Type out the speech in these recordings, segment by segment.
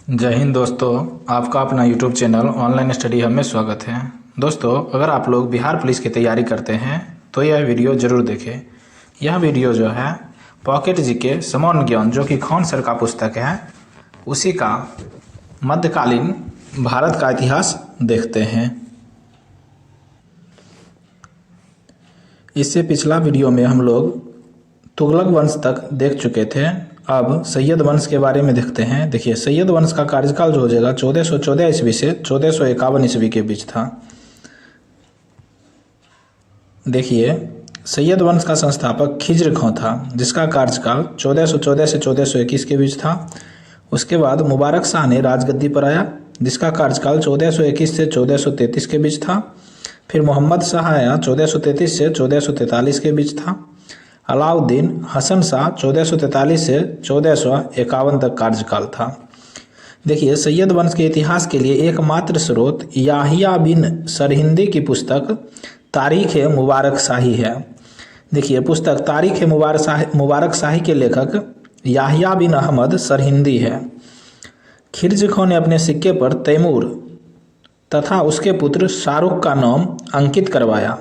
जय हिंद दोस्तों। आपका अपना YouTube channel online study hub में स्वागत है। दोस्तों, अगर आप लोग बिहार पुलिस की तैयारी करते हैं तो यह वीडियो ज़रूर देखें। यह वीडियो जो है पॉकेट जीके सामान्य ज्ञान जो कि खान सर का पुस्तक है उसी का मध्यकालीन भारत का इतिहास देखते हैं। इससे पिछला वीडियो में हम लोग तुगलक वंश तक देख चुके थे। अब सैयद वंश के बारे में देखते हैं। देखिए, सैयद वंश का कार्यकाल जो हो जाएगा 1414 ईस्वी से 1451 ईस्वी के बीच था। देखिए, सैयद वंश का संस्थापक खिज्र खां था जिसका कार्यकाल 1414 से 1421 के बीच था। उसके बाद मुबारक शाह ने राजगद्दी पर आया जिसका कार्यकाल 1421 से 1433 के बीच था। फिर मोहम्मद शाह आया 1433 से 1443 के बीच था। अलाउद्दीन हसन शाह 1443 से 1451 तक कार्यकाल था। देखिए, सैयद वंश के इतिहास के लिए एकमात्र स्रोत याहिया बिन सरहिंदी की पुस्तक तारीख ए मुबारक शाही है। देखिए, पुस्तक तारीख ए मुबारक शाही के लेखक याहिया बिन अहमद सरहिंदी है। खिज्र खां ने अपने सिक्के पर तैमूर तथा उसके पुत्र शाहरुख का नाम अंकित करवाया।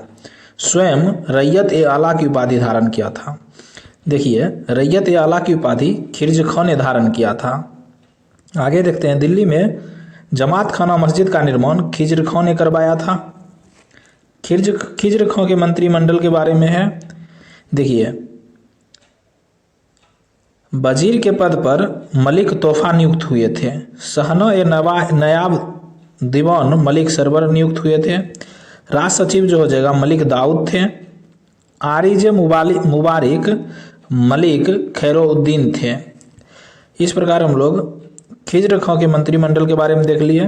स्वयं रैयत ए आला की उपाधि धारण किया था। देखिए, रैयत ए आला की उपाधि खिज्र खां ने धारण किया था। आगे देखते हैं, दिल्ली में जमात खाना मस्जिद का निर्माण खिज्र खां ने करवाया था। खिज्र खां के मंत्रिमंडल के बारे में है। देखिए, वजीर के पद पर मलिक तोहफा नियुक्त हुए थे। सहना ए नयाब दीवान मलिक सरवर नियुक्त हुए थे। राज सचिव जो हो जाएगा मलिक दाऊद थे। आरिज मुबारिक मलिक खैरोउद्दीन थे। इस प्रकार हम लोग खिज्र खां के मंत्रिमंडल के बारे में देख लिए।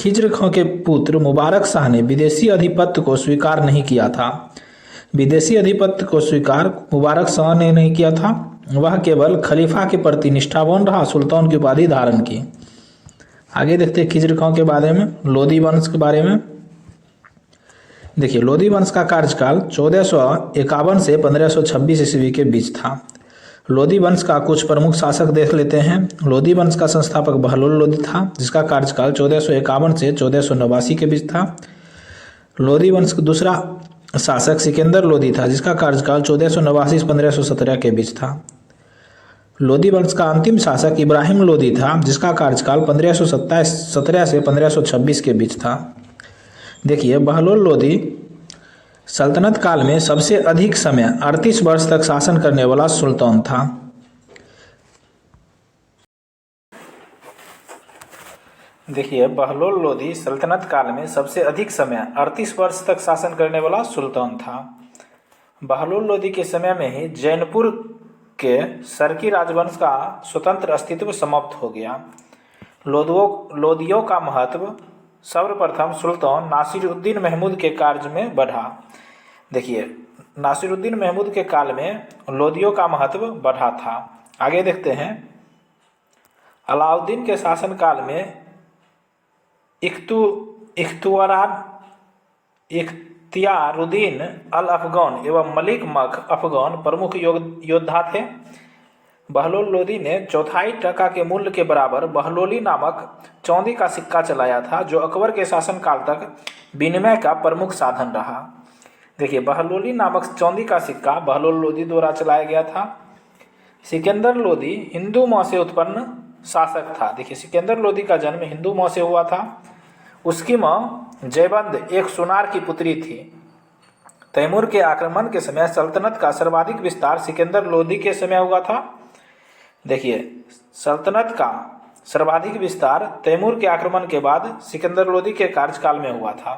खिज्र खां के पुत्र मुबारक शाह ने विदेशी अधिपत्य को स्वीकार नहीं किया था। विदेशी अधिपत्य को स्वीकार मुबारक शाह ने नहीं किया था। वह केवल खलीफा के प्रति निष्ठावान रहा, सुल्तान की उपाधि धारण की। आगे देखते हैं खिज्र खां के बारे में, लोधी वंश के बारे में। देखिए, लोधी वंश का कार्यकाल 1451 से 1526 ईस्वी के बीच था। लोधी वंश का कुछ प्रमुख शासक देख लेते हैं। लोधी वंश का संस्थापक बहलोल लोधी था जिसका कार्यकाल 1451 से 1489 के बीच था। लोधी वंश का दूसरा शासक सिकंदर लोधी था जिसका कार्यकाल 1489 से 1517 के बीच था। लोधी वंश का अंतिम शासक इब्राहिम लोधी था जिसका कार्यकाल 1517 से 1526 के बीच था। देखिए, बहलोल लोधी सल्तनत काल में सबसे अधिक समय 38 वर्ष तक शासन करने वाला सुल्तान था। देखिए, बहलोल लोधी सल्तनत काल में सबसे अधिक समय 38 वर्ष तक शासन करने वाला सुल्तान था। बहलोल लोधी के समय में ही जैनपुर के सरकी राजवंश का स्वतंत्र अस्तित्व समाप्त हो गया। लोधियों का महत्व सर्वप्रथम सुल्तान नासिरुद्दीन महमूद के कार्य में बढ़ा। देखिए, नासिरुद्दीन महमूद के काल में लोधियों का महत्व बढ़ा था। आगे देखते हैं, अलाउद्दीन के शासनकाल में इख्तियारुद्दीन अल अफगान एवं मलिक मख अफगान प्रमुख योद्धा थे। बहलोल लोधी ने चौथाई टका के मूल्य के बराबर बहलोली नामक चांदी का सिक्का चलाया था जो अकबर के शासनकाल तक विनिमय का प्रमुख साधन रहा। देखिए, बहलोली नामक चांदी का सिक्का बहलोल लोधी द्वारा चलाया गया था। सिकंदर लोधी हिंदू माँ से उत्पन्न शासक था। देखिए, सिकंदर लोधी का जन्म हिंदू माँ से हुआ था। उसकी माँ जयबंद एक सुनार की पुत्री थी। तैमूर के आक्रमण के समय सल्तनत का सर्वाधिक विस्तार सिकंदर लोधी के समय हुआ था। देखिए, सल्तनत का सर्वाधिक विस्तार तैमूर के आक्रमण के बाद सिकंदर लोधी के कार्यकाल में हुआ था।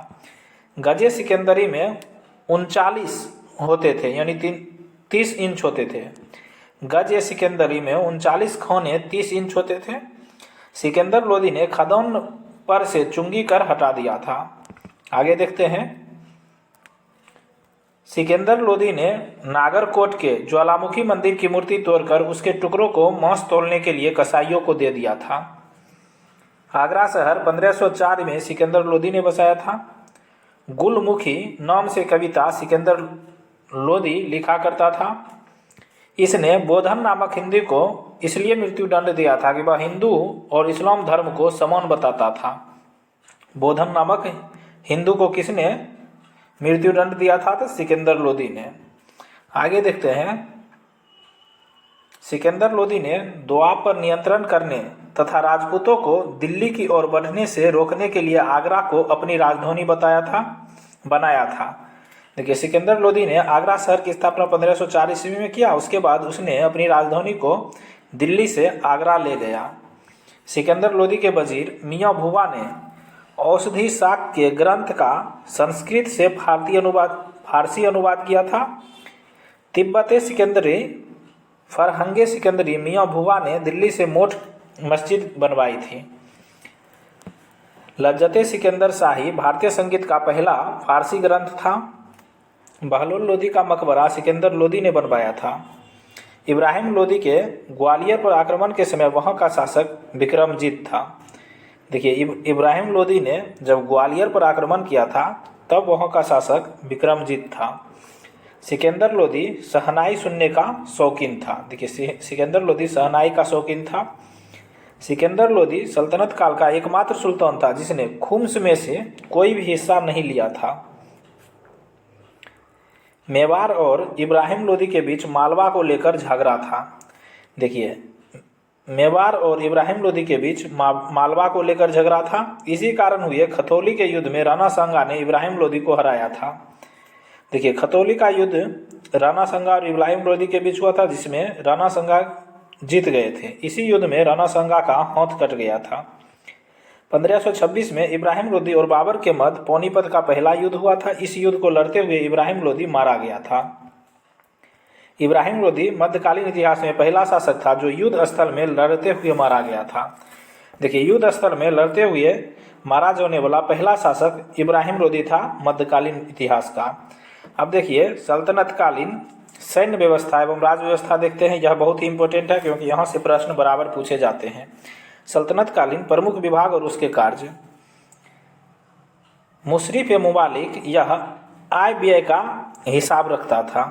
गजे सिकंदरी में 39 होते थे, यानी 30 इंच होते थे। गज सिकंदरी में 39 खाने 30 इंच होते थे। सिकंदर लोधी ने खदौन पर से चुंगी कर हटा दिया था। आगे देखते हैं, सिकंदर लोधी ने नागरकोट के ज्वालामुखी मंदिर की मूर्ति तोड़कर उसके टुकड़ों को मांस तोलने के लिए कसाईयों को दे दिया था। आगरा शहर 1504 में सिकंदर लोधी ने बसाया था। गुलमुखी नाम से कविता सिकंदर लोधी लिखा करता था। इसने बोधन नामक हिंदी को इसलिए मृत्यु दंड दिया था कि वह हिंदू और इस्लाम धर्म को समान बताता था। बोधन नामक हिंदू को किसने मृत्यु दंड दिया था? तो सिकंदर लोदी ने। आगे देखते हैं, सिकंदर लोदी ने दोआब पर नियंत्रण करने तथा राजपूतों को दिल्ली की ओर बढ़ने से रोकने के लिए आगरा को अपनी राजधानी बनाया था। देखिए, सिकंदर लोदी ने आगरा शहर की स्थापना 1504 ईस्वी में किया। उसके बाद उसने अपनी राजधानी को दिल्ली से आगरा ले गया। सिकंदर लोदी के वजीर मियाँ भूबा ने औषधि शाक के ग्रंथ का संस्कृत से फारसी अनुवाद किया था। तिब्बते सिकंदरी फरहंगे सिकंदरी मियाँ भूबा ने दिल्ली से मोट मस्जिद बनवाई थी। लज्जते सिकंदर शाही भारतीय संगीत का पहला फारसी ग्रंथ था। बहलोल लोदी का मकबरा सिकंदर लोदी ने बनवाया था। इब्राहिम लोदी के ग्वालियर पर आक्रमण के समय वहाँ का शासक विक्रमजीत था। देखिए, इब्राहिम लोदी ने जब ग्वालियर पर आक्रमण किया था तब वहाँ का शासक विक्रमजीत था। सिकंदर लोदी शहनाई सुनने का शौकीन था। देखिए, सिकंदर लोदी शहनाई का शौकीन था। सिकंदर लोदी सल्तनत काल का एकमात्र सुल्तान था जिसने खुम्स में से कोई भी हिस्सा नहीं लिया था। मेवाड़ और इब्राहिम लोदी के बीच मालवा को लेकर झगड़ा था। देखिए, मेवाड़ और इब्राहिम लोदी के बीच मालवा को लेकर झगड़ा था। इसी कारण हुए खतौली के युद्ध में राणा सांगा ने इब्राहिम लोदी को हराया था। देखिए, खतौली का युद्ध राणा सांगा और इब्राहिम लोदी के बीच हुआ था जिसमें राणा सांगा जीत गए थे। इसी युद्ध में राणा सांगा का हाथ कट गया था। 1526 में इब्राहिम लोदी और बाबर के मध्य पानीपत का पहला युद्ध हुआ था। इस युद्ध को लड़ते हुए इब्राहिम लोदी मारा गया था। इब्राहिम लोदी मध्यकालीन इतिहास में पहला शासक था जो युद्ध स्थल में लड़ते हुए मारा गया था। देखिए, युद्ध स्थल में लड़ते हुए मारा जाने वाला पहला शासक इब्राहिम लोदी था मध्यकालीन इतिहास का। अब देखिए, सल्तनत कालीन सैन्य व्यवस्था एवं राज व्यवस्था देखते हैं। यह बहुत ही इंपॉर्टेंट है क्योंकि यहाँ से प्रश्न बराबर पूछे जाते हैं। सल्तनत कालीन प्रमुख विभाग और उसके कार्य। मुशर्रिफ ए मुबालिक यह आय व्यय का हिसाब रखता था।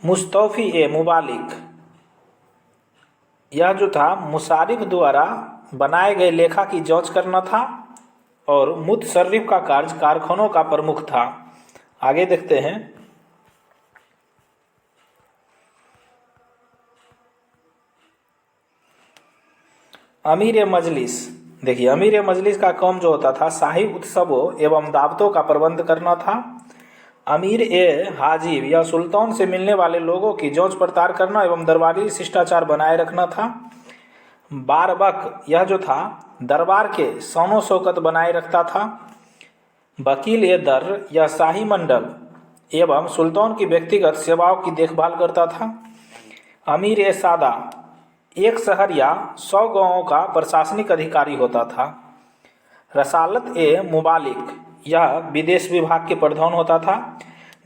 मुस्तौफी ए मुबालिक यह जो था मुशारिफ द्वारा बनाए गए लेखा की जांच करना था। और मुतशर्रिफ का कार्य कारखानों का प्रमुख था। आगे देखते हैं, अमीर ए मजलिस। देखिए, अमीर ए मजलिस का काम जो होता था शाही उत्सवों एवं दावतों का प्रबंध करना था। अमीर ए हाजिब या सुल्तान से मिलने वाले लोगों की जांच पड़ताल करना एवं दरबारी शिष्टाचार बनाए रखना था। बारबक यह जो था दरबार के शानो शौकत बनाए रखता था। वकील ए दर या शाही मंडल एवं सुल्तान की व्यक्तिगत सेवाओं की देखभाल करता था। अमीर ए सादा एक शहर या 100 गांवों का प्रशासनिक अधिकारी होता था। रसालत ए मुबालिक यह विदेश विभाग के प्रधान होता था।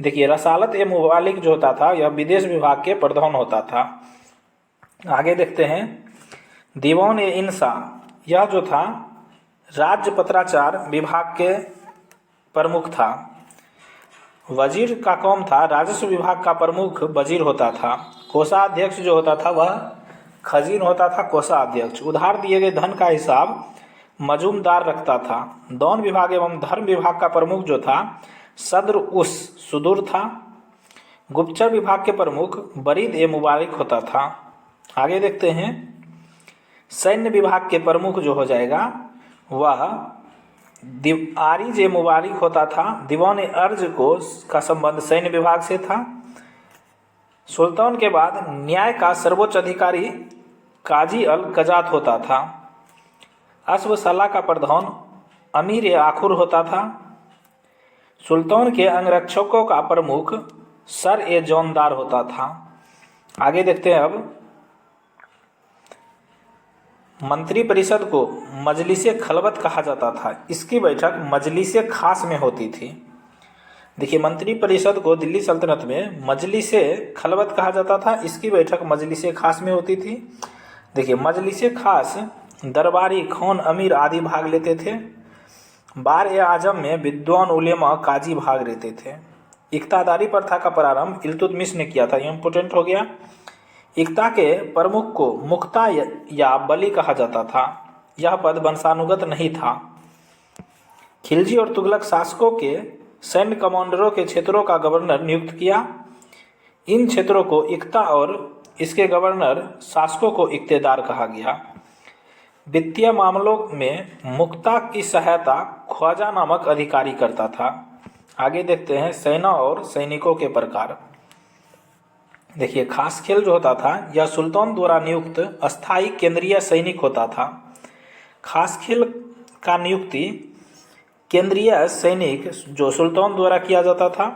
देखिए, रसालत ए मुबालिक जो होता था यह विदेश विभाग के प्रधान होता था। आगे देखते हैं, दीवान ए इंसा यह जो था राज्य पत्राचार विभाग के प्रमुख था। वजीर का काम था राजस्व विभाग का प्रमुख वजीर होता था। कोषाध्यक्ष जो होता था वह खजीन होता था। कोषाध्यक्ष उधार दिए गए धन का हिसाब मजूमदार रखता था। दौन विभाग एवं धर्म विभाग का प्रमुख जो था सद्र उस सुदूर था। गुप्तचर विभाग के प्रमुख बरीद ए मुबालिक होता था। आगे देखते हैं, सैन्य विभाग के प्रमुख जो हो जाएगा वह आरिज ए मुबालिक होता था। दीवान ए अर्ज का संबंध सैन्य विभाग से था। सुल्तान के बाद न्याय का सर्वोच्च अधिकारी काजी अल कजात होता था। अश्वशाला का प्रधान अमीर ए आखुर होता था। सुल्तान के अंगरक्षकों का प्रमुख सर ए जौनदार होता था। आगे देखते हैं, अब मंत्री परिषद को मजलिसे खलवत कहा जाता था। इसकी बैठक मजलिसे खास में होती थी। देखिए, मंत्री परिषद को दिल्ली सल्तनत में मजलिसे खलवत कहा जाता था। इसकी बैठक मजलिसे खास में होती थी। देखिए, मजलिसे खास दरबारी, खान, अमीर आदि भाग लेते थे। बार ए आजम में विद्वान, उलेमा, काजी भाग लेते थे। इख्तादारी प्रथा का प्रारंभ इल्तुतमिश ने किया था। ये इम्पोर्टेंट हो गया। इक्ता के प्रमुख को मुक्ता या बली कहा जाता था। यह पद वंशानुगत नहीं था। खिलजी और तुगलक शासकों के सैन्य कमांडरों के क्षेत्रों का गवर्नर नियुक्त किया। इन क्षेत्रों को इक्ता और इसके गवर्नर शासकों को इक्तेदार कहा गया। वित्तीय मामलों में मुक्ता की सहायता ख्वाजा नामक अधिकारी करता था। आगे देखते हैं सेना और सैनिकों के प्रकार। देखिए, खास खेल जो होता था यह सुल्तान द्वारा नियुक्त अस्थायी केंद्रीय सैनिक होता था। खास खेल का नियुक्ति केंद्रीय सैनिक जो सुल्तान द्वारा किया जाता था।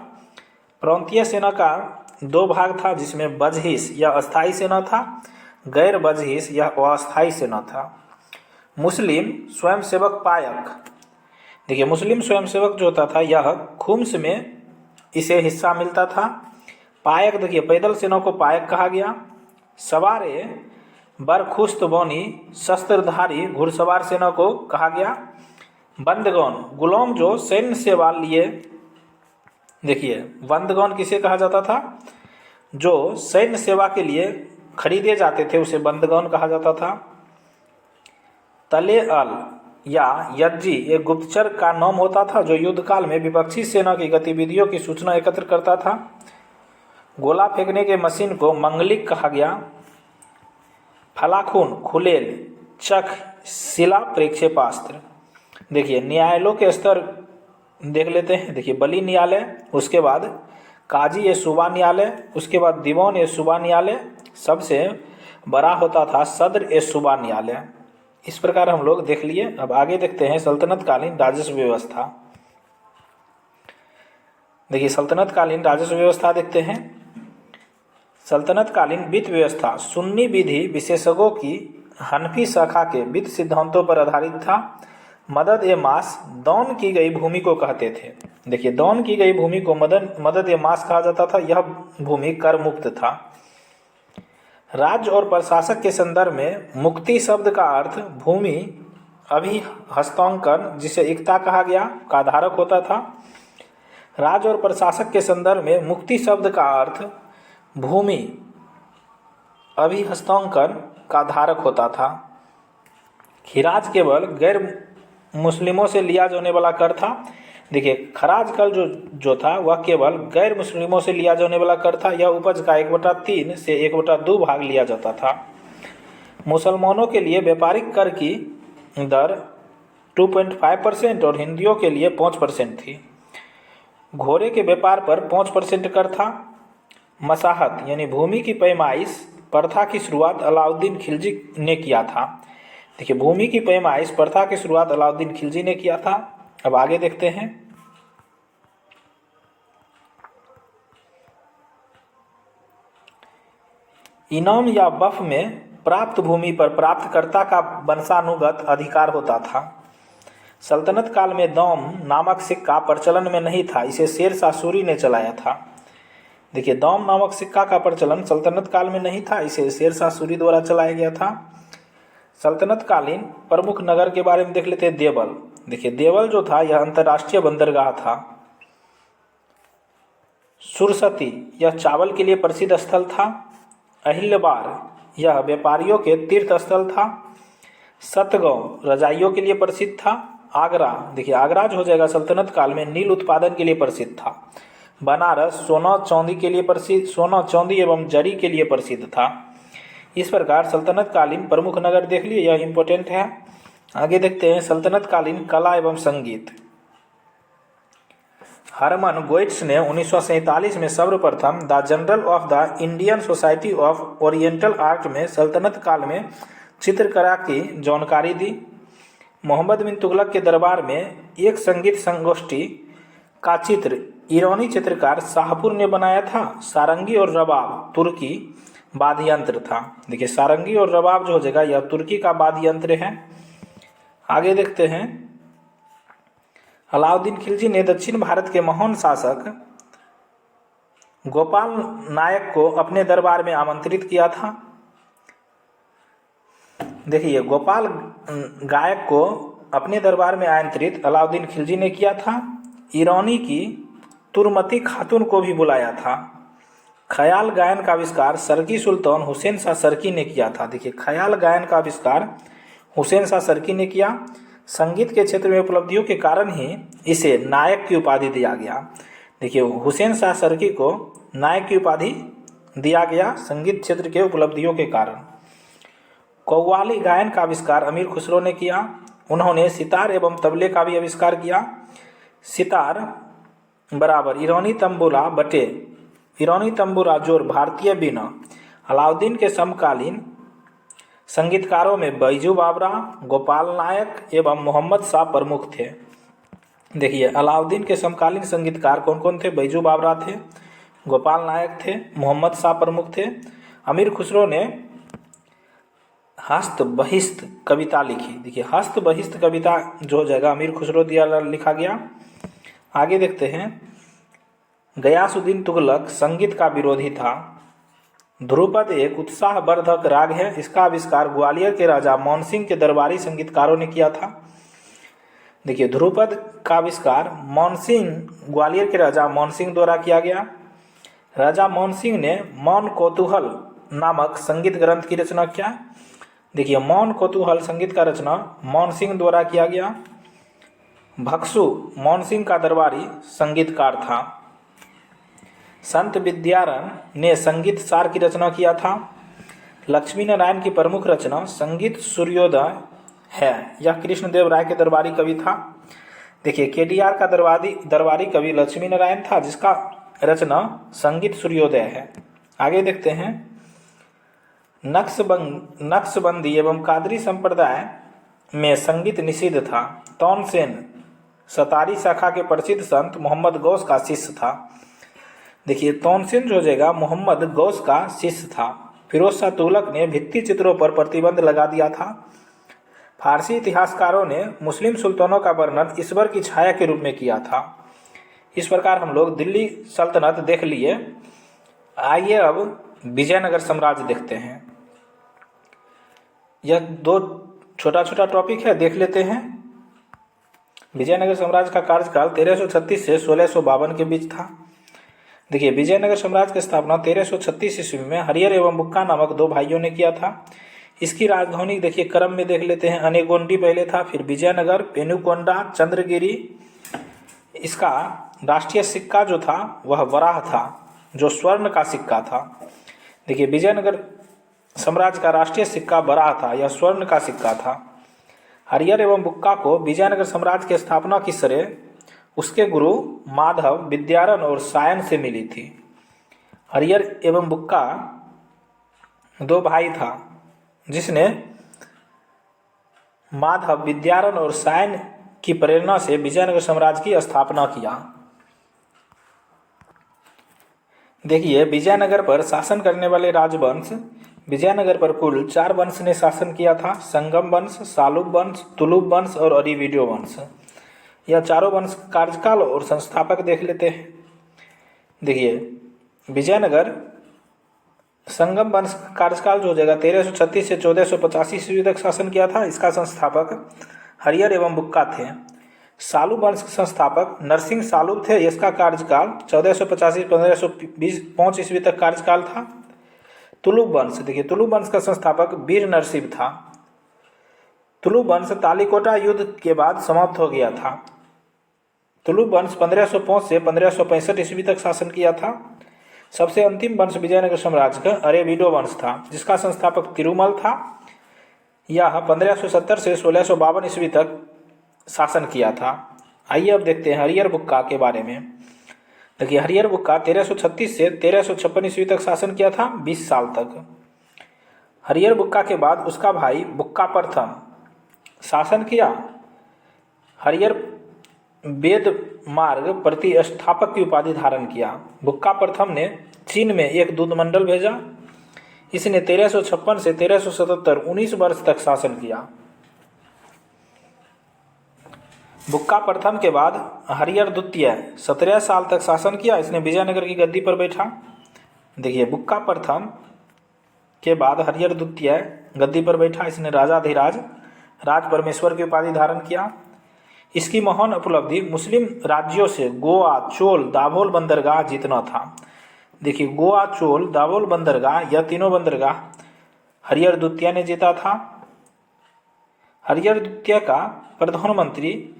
प्रांतीय सेना का दो भाग था, जिसमें बजहिस या अस्थायी सेना था, गैर बजहिस या अस्थायी सेना था। मुस्लिम स्वयंसेवक पायक। देखिए, मुस्लिम स्वयंसेवक जो होता था यह खुम्स में इसे हिस्सा मिलता था। पायक, देखिए पैदल सेना को पायक कहा गया। सवारे बरखुस्तबोनी शस्त्रधारी घुड़सवार सेना को कहा गया। बंदगौन, गुलाम जो सैन्य सेवा लिए। देखिए, बंदगौन किसे कहा जाता था? जो सैन्य सेवा के लिए खरीदे जाते थे उसे बंदगौन कहा जाता था। तले अल या यज्जी एक गुप्तचर का नाम होता था जो युद्ध काल में विपक्षी सेना की गतिविधियों की सूचना एकत्र करता था। गोला फेंकने के मशीन को मंगलिक कहा गया। फलाखून, खुलेल, चख, शिला प्रेक्षेपास्त्र। देखिए, न्यायालयों के स्तर देख लेते हैं। देखिए, बली न्यायालय, उसके बाद काजी ए सूबा न्यायालय, उसके बाद दीवान ए सूबा न्यायालय, सबसे बड़ा होता था सदर ए सूबा न्यायालय। इस प्रकार हम लोग देख लिए। अब आगे देखते हैं सल्तनत कालीन राजस्व व्यवस्था। देखिए, सल्तनत कालीन राजस्व व्यवस्था देखते हैं। सल्तनत कालीन वित्त व्यवस्था सुन्नी विधि विशेषज्ञों की हनफी शाखा के वित्त सिद्धांतों पर आधारित था। मदद ए मास दान की गई भूमि को कहते थे। देखिए, दान की गई भूमि को मदद ए मास कहा जाता था। यह भूमि कर मुक्त था। राज्य और प्रशासक के संदर्भ में मुक्ति शब्द का अर्थ भूमि अभी हस्तांकन, जिसे इक्ता कहा गया, का धारक होता था। राज्य और प्रशासक के संदर्भ में मुक्ति शब्द का अर्थ भूमि अभी हस्तांकन का धारक होता था। खिराज केवल गैर मुस्लिमों से लिया जाने वाला कर था। देखिए, खराज कर जो था वह केवल गैर मुस्लिमों से लिया जाने वाला कर था। यह उपज का 1/3 से 1/2 भाग लिया जाता था। मुसलमानों के लिए व्यापारिक कर की दर 2.5% और हिंदुओं के लिए 5% थी। घोड़े के व्यापार पर 5% कर था। मसाहत यानी भूमि की पैमाइश प्रथा की शुरुआत अलाउद्दीन खिलजी ने किया था। देखिए, भूमि की पैमाइश प्रथा की शुरुआत अलाउद्दीन खिलजी ने किया था। अब आगे देखते हैं। इनाम या वफ में प्राप्त भूमि पर प्राप्तकर्ता का वंशानुगत अधिकार होता था। सल्तनत काल में दाम नामक सिक्का प्रचलन में नहीं था। इसे शेर शाह सूरी ने चलाया था। देखिए, दाम नामक सिक्का का प्रचलन सल्तनत काल में नहीं था। इसे शेर शाह सूरी द्वारा चलाया गया था। सल्तनत कालीन प्रमुख नगर के बारे में देख लेते हैं। देवल। देखिए, देवल जो था यह अंतर्राष्ट्रीय बंदरगाह था। सुरसती यह चावल के लिए प्रसिद्ध स्थल था। अहिल्याबार यह व्यापारियों के तीर्थ स्थल था। सतगांव रजाइयों के लिए प्रसिद्ध था। आगरा, देखिए आगरा जो हो जाएगा सल्तनत काल में नील उत्पादन के लिए प्रसिद्ध था। बनारस सोना चांदी के लिए प्रसिद्ध, सोना चांदी एवं जरी के लिए प्रसिद्ध था। इस प्रकार सल्तनत कालीन प्रमुख नगर देख लिए, यह इंपॉर्टेंट है। आगे देखते हैं सल्तनत कालीन कला एवं संगीत। हरमन गोइट्स ने 1947 में सर्वप्रथम the journal of the Indian society of oriental art में सल्तनत काल में चित्रकला की जानकारी दी। मोहम्मद बिन तुगलक के दरबार में एक संगीत संगोष्ठी का चित्र ईरानी चित्रकार शाहपुर ने बनाया था। सारंगी और रबाब तुर्की वाद्य यंत्र था। देखिए, सारंगी और रबाब जो हो जाएगा यह तुर्की का वाद्य यंत्र है। आगे देखते हैं। अलाउद्दीन खिलजी ने दक्षिण भारत के महान शासक गोपाल नायक को अपने दरबार में आमंत्रित किया था। देखिए, गोपाल गायक को अपने दरबार में आमंत्रित अलाउद्दीन खिलजी ने किया था। ईरानी की तुर्मती खातून को भी बुलाया था। ख्याल गायन का आविष्कार सरकी सुल्तान हुसैन शाह सरकी ने किया था। देखिए, ख्याल गायन का आविष्कार हुसैन शाह सरकी ने किया। संगीत के क्षेत्र में उपलब्धियों के कारण ही इसे नायक की उपाधि दिया गया। देखिए, हुसैन शाह सरकी को नायक की उपाधि दिया गया संगीत क्षेत्र के उपलब्धियों के कारण। कव्वाली गायन का आविष्कार अमीर खुसरो ने किया। उन्होंने सितार एवं तबले का भी आविष्कार किया। सितार बराबर ईरानी तंबूरा बटे ईरानी तंबूरा जोर भारतीय बीना। अलाउद्दीन के समकालीन संगीतकारों में बैजू बावरा, गोपाल नायक एवं मोहम्मद शाह प्रमुख थे। देखिए, अलाउद्दीन के समकालीन संगीतकार कौन कौन थे? बैजू बावरा थे, गोपाल नायक थे, मोहम्मद शाह प्रमुख थे। अमीर खुसरो ने हस्त बहिस्त कविता लिखी। देखिए, हस्त बहिस्त कविता जो हो जाएगा अमीर खुसरो द्वारा लिखा गया। आगे देखते हैं, गयासुद्दीन तुगलक संगीत का विरोधी था। ध्रुपद एक उत्साहवर्धक राग है। इसका आविष्कार ग्वालियर के राजा मोहन के दरबारी संगीतकारों ने किया था। देखिए, ध्रुपद का आविष्कार ग्वालियर के राजा मोहन द्वारा किया गया। राजा मोहन ने मौन कौतूहल नामक संगीत ग्रंथ की रचना किया। देखिए, मौन कौतूहल संगीत का रचना मोहन द्वारा किया गया। भक्सु मोहन का दरबारी संगीतकार था। संत विद्यारण ने संगीत सार की रचना किया था। लक्ष्मी नारायण की प्रमुख रचना संगीत सूर्योदय है। यह कृष्णदेव राय के दरबारी कवि था। देखिए, केडीआर का दरबारी कवि लक्ष्मी नारायण था, जिसका रचना संगीत सूर्योदय है। आगे देखते हैं, नक्शबंदी एवं कादरी संप्रदाय में संगीत निषिद्ध था। तौनसेन सतारी शाखा के प्रसिद्ध संत मोहम्मद गौस का शिष्य था। देखिए, तौनसेन जो जगह मोहम्मद गौस का शिष्य था। फिरोज शाह तुगलक ने भित्ति चित्रों पर प्रतिबंध लगा दिया था। फारसी इतिहासकारों ने मुस्लिम सुल्तानों का वर्णन ईश्वर की छाया के रूप में किया था। इस प्रकार हम लोग दिल्ली सल्तनत देख लिए। आइए अब विजयनगर साम्राज्य देखते हैं। यह दो छोटा छोटा टॉपिक है, देख लेते हैं। विजयनगर साम्राज्य का कार्यकाल 1336 से 1652 के बीच था। देखिए, विजयनगर साम्राज्य की स्थापना 1336 ईस्वी में हरियर एवं बुक्का नामक दो भाइयों ने किया था। इसकी राजधानी देखिए क्रम में देख लेते हैं। अनेगोंडी पहले था, फिर विजयनगर, पेनुकोंडा, चंद्रगिरी। इसका राष्ट्रीय सिक्का जो था वह वराह था, जो स्वर्ण का सिक्का था। देखिए, विजयनगर साम्राज्य का राष्ट्रीय सिक्का वराह था, यह स्वर्ण का सिक्का था। हरियर एवं बुक्का को विजयनगर साम्राज्य की स्थापना की श्रेय उसके गुरु माधव, विद्यारण और सायन से मिली थी। हरियर एवं बुक्का दो भाई था, जिसने माधव, विद्यारण और सायन की प्रेरणा से विजयनगर साम्राज्य की स्थापना किया। देखिए, विजयनगर पर शासन करने वाले राजवंश, विजयनगर पर कुल 4 वंश ने शासन किया था। संगम वंश, सालुब वंश, तुलुब वंश और अरिवीडो वंश। यह चारों वंश कार्यकाल और संस्थापक देख लेते हैं। देखिए, विजयनगर संगम वंश कार्यकाल जो हो जाएगा 1336 से 1485 ईस्वी तक शासन किया था। इसका संस्थापक हरियर एवं बुक्का थे। सालुब वंश के संस्थापक नरसिंह सालुब थे। इसका कार्यकाल 1485 से 1525 ईस्वी तक कार्यकाल था। तुलुब वंश, देखिए तुलुब वंश का संस्थापक वीर नरसिंह था। तुलुब वंश तालीकोटा युद्ध के बाद समाप्त हो गया था। तुलुब वंश 1505 से 1565 ईस्वी तक शासन किया था। सबसे अंतिम वंश विजयनगर साम्राज्य का अरेविडो वंश था, जिसका संस्थापक तिरुमल था। यह 1570 से 1652 ईस्वी तक शासन किया था। आइए अब देखते हैं हरियर बुक्का के बारे में। देखिए, हरियर बुक्का 1336 से 1356 ईस्वी तक शासन किया था, 20 साल तक। हरियर बुक्का के बाद उसका भाई बुक्का प्रथम शासन किया। हरियर वेद मार्ग प्रतिष्ठापक की उपाधि धारण किया। बुक्का प्रथम ने चीन में एक दूत मंडल भेजा। इसने 1356 से 1377 19 वर्ष तक शासन किया। बुक्का प्रथम के बाद हरियर द्वितीय 17 साल तक शासन किया। इसने विजयनगर की गद्दी पर बैठा। देखिए, बुक्का प्रथम के बाद हरियर द्वितीय गद्दी पर बैठा। इसने राजाधिराज, राज परमेश्वर की उपाधि धारण किया। इसकी महान उपलब्धि मुस्लिम राज्यों से गोवा, चोल, दाभोल बंदरगाह जीतना था। देखिए गोवा, चोल, दाभोल बंदरगाह, यह तीनों बंदरगाह हरिहर द्वितीय ने जीता था। हरिहर द्वितीय का प्रधानमंत्री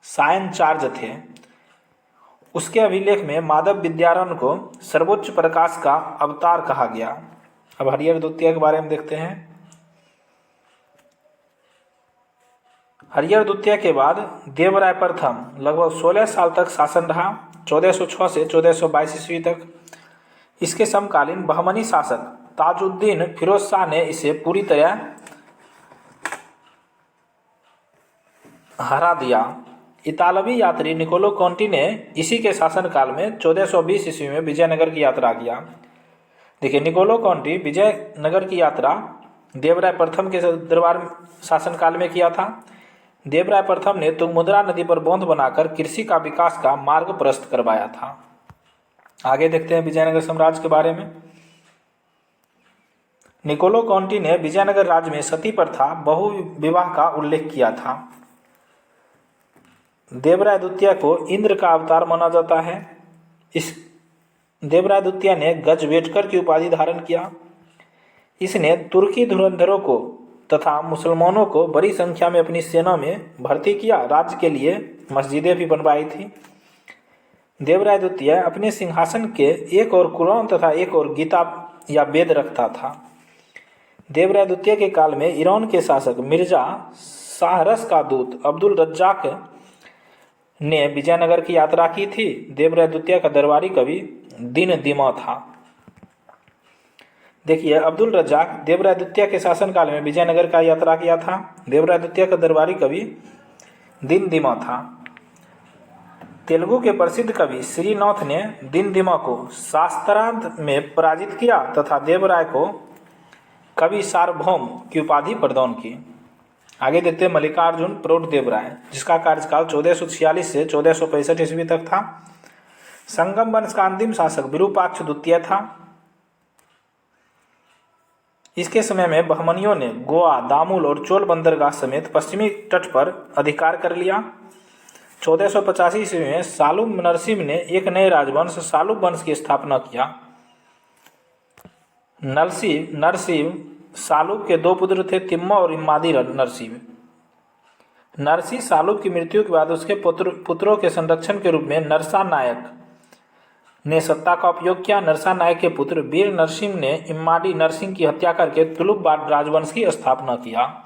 सायन चार्ज थे। उसके अभिलेख में माधव विद्यारण को सर्वोच्च प्रकाश का अवतार कहा गया। अब हरिहर द्वितीय के बारे में देखते हैं। हरिहर द्वितीय के बाद देवराय प्रथम लगभग 16 साल तक शासन रहा, 1406 से 1422 ईस्वी तक। इसके समकालीन बहमनी शासक ताजुद्दीन फिरोज शाह ने इसे पूरी तरह हरा दिया। इतालवी यात्री निकोलो कॉन्टी ने इसी के शासनकाल में 1420 ईस्वी में विजयनगर की यात्रा किया। देखिए निकोलो कॉन्टी विजयनगर की यात्रा देवराय प्रथम के दरबार शासनकाल में किया था। देवराय प्रथम ने तुंगभद्रा नदी पर बांध बनाकर कृषि का विकास का मार्ग प्रशस्त करवाया था। आगे देखते हैं विजयनगर साम्राज्य के बारे में। निकोलो कॉन्टी ने विजयनगर राज्य में सती प्रथा, बहु विवाह का उल्लेख किया था। देवराय द्वितीय को इंद्र का अवतार माना जाता है। इस देवराय द्वितीय ने गजवेटकर की उपाधि धारण किया। इसने तुर्की धुरंधरों को तथा मुसलमानों को बड़ी संख्या में अपनी सेना में भर्ती किया। राज्य के लिए मस्जिदें भी बनवाई थी। देवराय द्वितीय अपने सिंहासन के एक और कुरान तथा एक और गीता या वेद रखता था। देवराय द्वितीय के काल में ईरान के शासक मिर्जा शाहरस का दूत अब्दुल रज्जाक ने विजयनगर की यात्रा की थी। देवराय द्वितीय का दरबारी कवि दिन दिमा था। देखिए अब्दुल रज्जाक देवराय द्वितीय के शासनकाल में विजयनगर का यात्रा किया था। देवराय द्वितीय का दरबारी कवि दिन दिमा था। तेलुगु के प्रसिद्ध कवि श्रीनाथ ने दिन दिमा को शास्त्रार्थ में पराजित किया तथा देवराय को कवि सार्वभौम की उपाधि प्रदान की। आगे देखते हैं मल्लिकार्जुन प्रौढ़ देवराय, जिसका कार्यकाल 1446 से 1465 ईस्वी तक था। संगम वंश का अंतिम शासक विरूपाक्ष द्वितीय था। इसके समय में बहमनियों ने गोवा, दामुल और चोल बंदरगाह समेत पश्चिमी तट पर अधिकार कर लिया। 1485 ईस्वी में सालुब नरसिंह ने एक नए राजवंश सालुब वंश की स्थापना किया। नरसिंह सालुब के दो पुत्र थे, तिम्मा और इम्मादी नरसिंह। नरसिंह सालुब की मृत्यु के बाद उसके पुत्रों के संरक्षण के रूप में नरसा नायक ने सत्ता का उपयोग किया। नरसा नायक के पुत्र वीर नरसिंह ने इम्माडी नरसिंह की हत्या करके तुलुब राजवंश की स्थापना किया।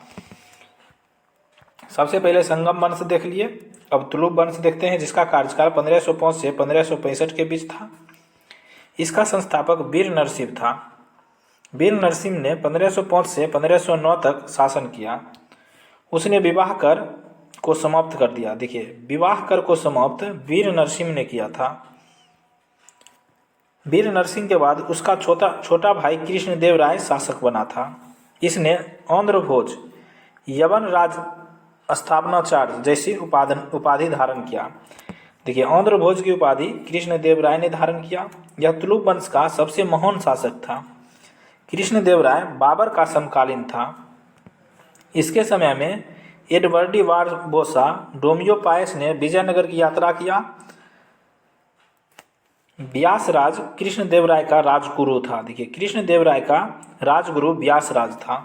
सबसे पहले संगम वंश देख लिए, अब तुलुब वंश देखते हैं, जिसका कार्यकाल 1505 से 1565 के बीच था। इसका संस्थापक वीर नरसिंह था। वीर नरसिंह ने 1505 से 1509 तक शासन किया। उसने विवाह कर को समाप्त कर दिया। देखिए विवाह कर को समाप्त वीर नरसिंह ने किया था। वीर नरसिंह के बाद उसका छोटा भाई कृष्ण देव राय शासक बना था। इसने आंध्र भोज, यवन राज स्थापनाचार्य जैसी उपाधि धारण किया। देखिए आंध्र भोज की उपाधि कृष्ण देव राय ने धारण किया। यह तुलुब वंश का सबसे महान शासक था। कृष्ण देव राय बाबर का समकालीन था। इसके समय में एडवर्डी बारबोसा डोमियोपायस ने विजयनगर की यात्रा किया। व्यासराज कृष्ण देव राय का राजगुरु था। देखिए कृष्ण देव राय का राजगुरु व्यासराज था।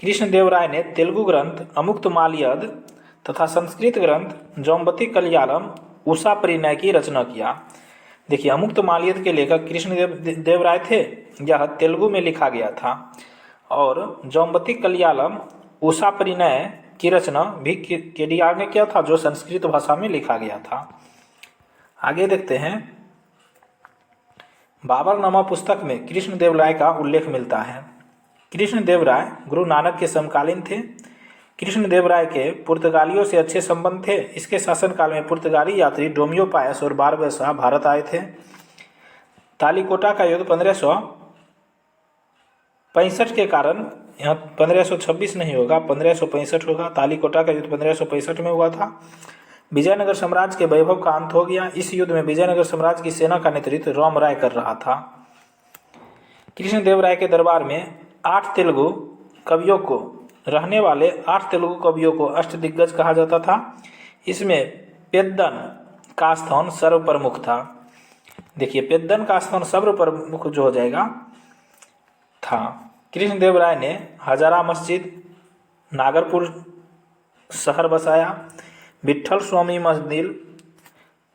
कृष्ण देव राय ने तेलुगु ग्रंथ अमुक्तमाल्यद तथा संस्कृत ग्रंथ जौमवती कल्याणम उषा परिणय की रचना किया। देखिए अमुक्तमाल्यद के लेखक कृष्ण देव राय थे। यह तेलुगु में लिखा गया था और जौमवती कल्याणम उषा परिणय की रचना भी केडीआर ने किया था, जो संस्कृत भाषा में लिखा गया था। आगे देखते हैं, बाबरनामा पुस्तक में कृष्ण देव राय का उल्लेख मिलता है। कृष्ण देव राय गुरु नानक के समकालीन थे। कृष्ण देव राय के पुर्तगालियों से अच्छे संबंध थे। इसके शासनकाल में पुर्तगाली यात्री डोमियोपायस और बारबोसा भारत आए थे। तालीकोटा का युद्ध 1565 के कारण, यहाँ 1526 नहीं होगा, 1565 होगा। तालीकोटा का युद्ध 1565 में हुआ था। विजयनगर साम्राज्य के वैभव का अंत हो गया। इस युद्ध में विजयनगर साम्राज्य की सेना का नेतृत्व राम राय कर रहा था। कृष्ण देव राय के दरबार में 8 तेलुगु कवियों को रहने वाले 8 तेलुगु कवियों को अष्टदिग्गज कहा जाता था। इसमें पेद्दन का स्थान सर्वप्रमुख था। देखिए पेद्दन का स्थान सर्वप्रमुख जो हो जाएगा था। कृष्णदेव राय ने हजारा मस्जिद, नागरपुर शहर बसाया, विट्ठल स्वामी मंदिर,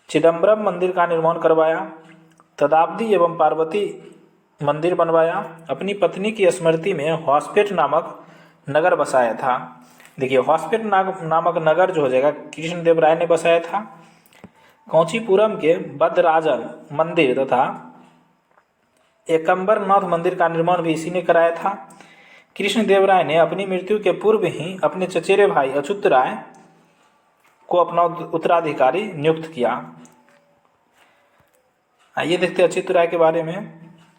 चिदम्बरम मंदिर का निर्माण करवाया, तदाब्दी एवं पार्वती मंदिर बनवाया, अपनी पत्नी की स्मृति में हॉस्पेट नामक नगर बसाया था। देखिए हॉस्पेट नामक नगर जो हो जाएगा कृष्णदेव राय ने बसाया था। कांचीपुरम के बद्दराजन मंदिर तथा एकम्बरनाथ मंदिर का निर्माण भी इसी ने कराया था। कृष्णदेव राय ने अपनी मृत्यु के पूर्व ही अपने चचेरे भाई अच्युत राय को अपना उत्तराधिकारी नियुक्त किया। आइए देखते हैं अच्युत राय के बारे में।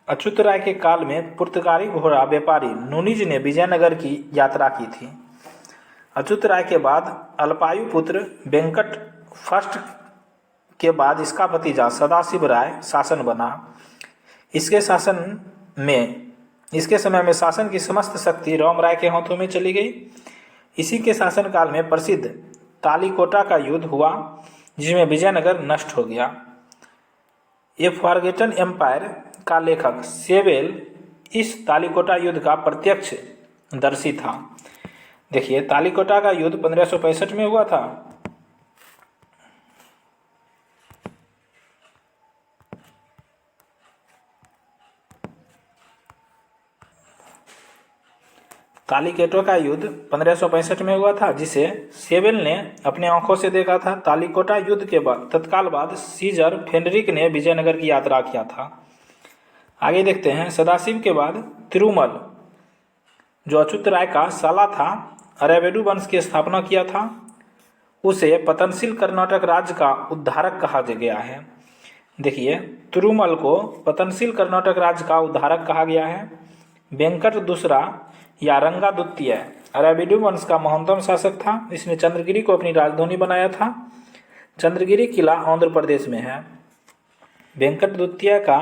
अच्युत राय के काल में पुर्तगाली घोड़ा व्यापारी नूनिज ने विजयनगर की यात्रा की थी। अच्युत राय के बाद अल्पायु पुत्र वेंकट फर्स्ट के बाद इसका भतीजा सदाशिव राय शासन बना। इसके समय में शासन की समस्त शक्ति राम राय के हाथों में चली गई। इसी के शासनकाल में प्रसिद्ध तालीकोटा का युद्ध हुआ, जिसमें विजयनगर नष्ट हो गया। ए फॉरगेटन एम्पायर का लेखक सेवेल इस तालीकोटा युद्ध का प्रत्यक्ष दर्शी था। देखिए तालीकोटा का युद्ध 1565 में हुआ था। तालीकोटा का युद्ध 1565 में हुआ था, जिसे सेवेल ने अपने आंखों से देखा था। तालीकोटा युद्ध के बाद तत्काल बाद सीजर फेडरिक ने विजयनगर की यात्रा किया था। आगे देखते हैं। सदाशिव के बाद तिरुमल जो अच्युत राय का साला था, अरैवैडू वंश की स्थापना किया था। उसे पतनशील कर्नाटक राज्य का उद्धारक कहा गया है। देखिए तिरुमल को पतनशील कर्नाटक राज्य का उद्धारक कहा गया है। वेंकट दूसरा या रंगा द्वितीय अरैवैडू वंश का महत्तम शासक था। इसने चंद्रगिरी को अपनी राजधानी बनाया था। चंद्रगिरी किला आंध्र प्रदेश में है। वेंकट द्वितीय का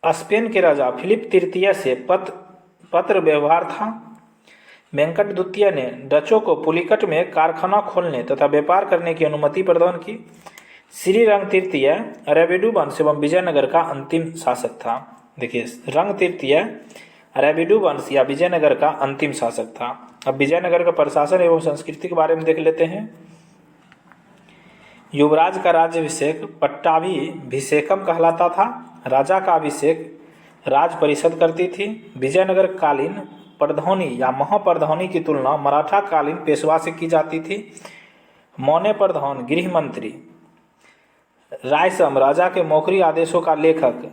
स्पेन के राजा फिलिप तृतीय से पत्र व्यवहार था। वेंकट द्वितीय ने डचों को पुलिकट में कारखाना खोलने तथा व्यापार करने की अनुमति प्रदान की। श्री रंग तृतीय अरैवैडू वंश एवं विजयनगर का अंतिम शासक था। देखिए रंग तृतीय अरैवैडू वंश या विजयनगर का अंतिम शासक था। अब विजयनगर का प्रशासन एवं संस्कृति के बारे में देख लेते हैं। युवराज का राज्याभिषेक पट्टाभिषेकम कहलाता था। राजा का अभिषेक राज परिषद करती थी। विजयनगर कालीन प्रधानी या महाप्रधानी की तुलना मराठा कालीन पेशवा से की जाती थी। मौने प्रधान गृह मंत्री, रायसम राजा के मौखरी आदेशों का लेखक,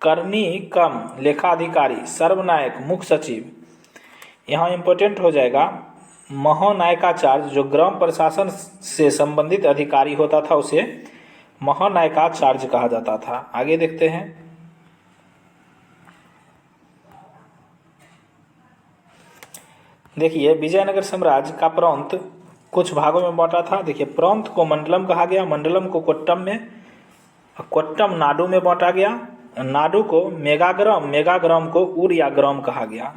करनी कम लेखाधिकारी, सर्वनायक मुख्य सचिव। यहाँ इम्पोर्टेंट हो जाएगा महानायकाचार्य जो ग्राम प्रशासन से संबंधित अधिकारी होता था, उसे महानायकाचार्य कहा जाता था। आगे देखते हैं। देखिए विजयनगर साम्राज्य का प्रांत कुछ भागों में बांटा था। देखिए प्रांत को मंडलम कहा गया। मंडलम को कोट्टम में, कोट्टम नाडु में बांटा गया। नाडु को मेगाग्राम को उर या ग्राम कहा गया।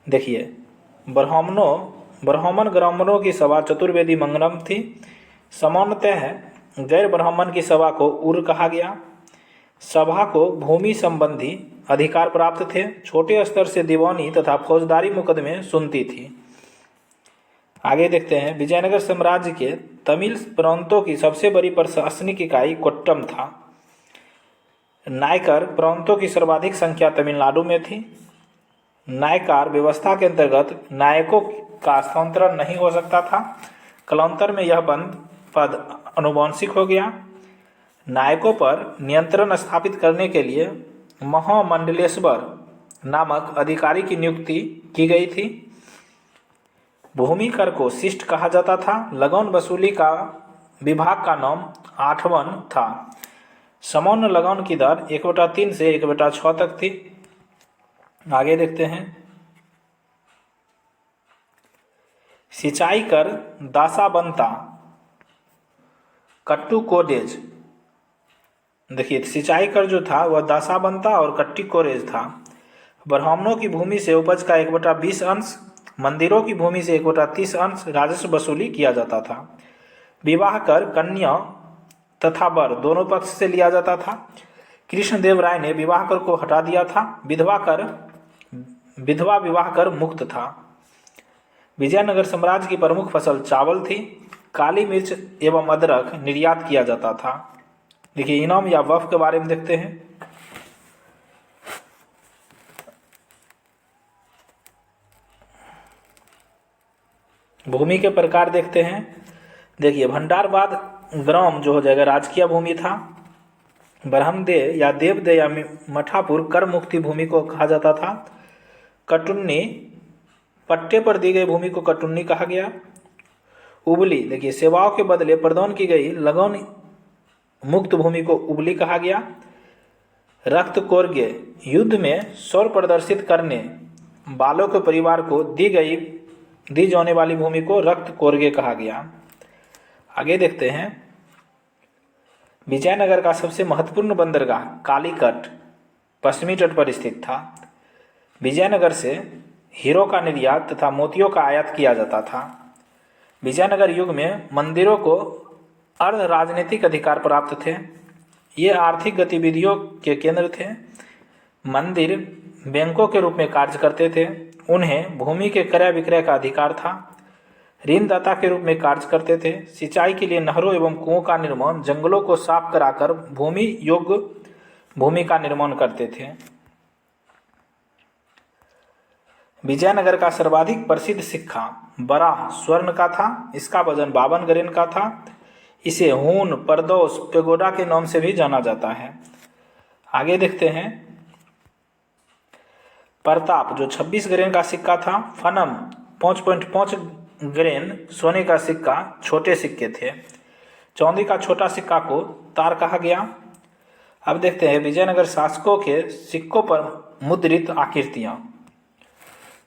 देखिए ब्राह्मण ग्रामणों की सभा चतुर्वेदी मंगलम थी। सामान्यतः गैर ब्राह्मण की सभा को उर कहा गया। सभा को भूमि संबंधी अधिकार प्राप्त थे। छोटे स्तर से दीवानी तथा फौजदारी मुकदमे सुनती थी। आगे देखते हैं। विजयनगर साम्राज्य के तमिल प्रांतों की सबसे बड़ी प्रशासनिक इकाई कोट्टम था। नायकर प्रांतों की सर्वाधिक संख्या तमिलनाडु में थी। नायकार व्यवस्था के अंतर्गत नायकों का स्थानांतरण नहीं हो सकता था। कालांतर में यह पद अनुवांशिक हो गया। नायकों पर नियंत्रण स्थापित करने के लिए महामंडलेश्वर नामक अधिकारी की नियुक्ति की गई थी। भूमि कर को शिष्ट कहा जाता था। लगान वसूली का विभाग का नाम आठवन था। सामान्य लगान की दर 1/3 से 1/6 तक थी। आगे देखते हैं। सिंचाई कर दासा बनता कट्टू कोडेज। देखिए सिंचाई कर जो था वह दासा बनता और कट्टी कोरेज था। ब्राह्मणों की भूमि से उपज का 1/20 अंश, मंदिरों की भूमि से 1/30 अंश राजस्व वसूली किया जाता था। विवाह कर कन्या तथा वर दोनों पक्ष से लिया जाता था। कृष्णदेव राय ने विवाह कर को हटा दिया था। विधवा विवाह कर मुक्त था। विजयनगर साम्राज्य की प्रमुख फसल चावल थी। काली मिर्च एवं अदरक निर्यात किया जाता था। देखिए इनाम या वफ के बारे में देखते हैं। भूमि के प्रकार देखते हैं। देखिए भंडारवाद ग्राम जो हो जाएगा राजकीय भूमि था। ब्रह्मदेह या देवदेह या मठापुर कर मुक्ति भूमि को कहा जाता था। कटुन्नी पट्टे पर दी गई भूमि को कटुन्नी कहा गया। उबली देखिए सेवाओं के बदले प्रदान की गई लगन मुक्त भूमि को उबली कहा गया। रक्त कोर्गे युद्ध में शौर्य प्रदर्शित करने वालों के परिवार को दी जाने वाली भूमि को रक्त कोर्गे कहा गया। आगे देखते हैं। विजयनगर का सबसे महत्वपूर्ण बंदरगाह कालीकट पश्चिमी तट पर स्थित था। विजयनगर से हीरो का निर्यात तथा मोतियों का आयात किया जाता था। विजयनगर युग में मंदिरों को अर्ध राजनीतिक अधिकार प्राप्त थे। ये आर्थिक गतिविधियों के केंद्र थे। मंदिर बैंकों के रूप में कार्य करते थे। उन्हें भूमि के क्रय विक्रय का अधिकार था। ऋणदाता के रूप में कार्य करते थे। सिंचाई के लिए नहरों एवं कुओं का निर्माण, जंगलों को साफ कराकर भूमि योग्य भूमि का निर्माण करते थे। विजयनगर का सर्वाधिक प्रसिद्ध सिक्का बराह स्वर्ण का था। इसका वजन 52 ग्रेन का था। इसे हून, परदोष, पेगोडा के नाम से भी जाना जाता है। आगे देखते हैं। प्रताप जो 26 ग्रेन का सिक्का था। फनम 5.5 ग्रेन सोने का सिक्का छोटे सिक्के थे। चांदी का छोटा सिक्का को तार कहा गया। अब देखते हैं विजयनगर शासकों के सिक्कों पर मुद्रित आकृतियां।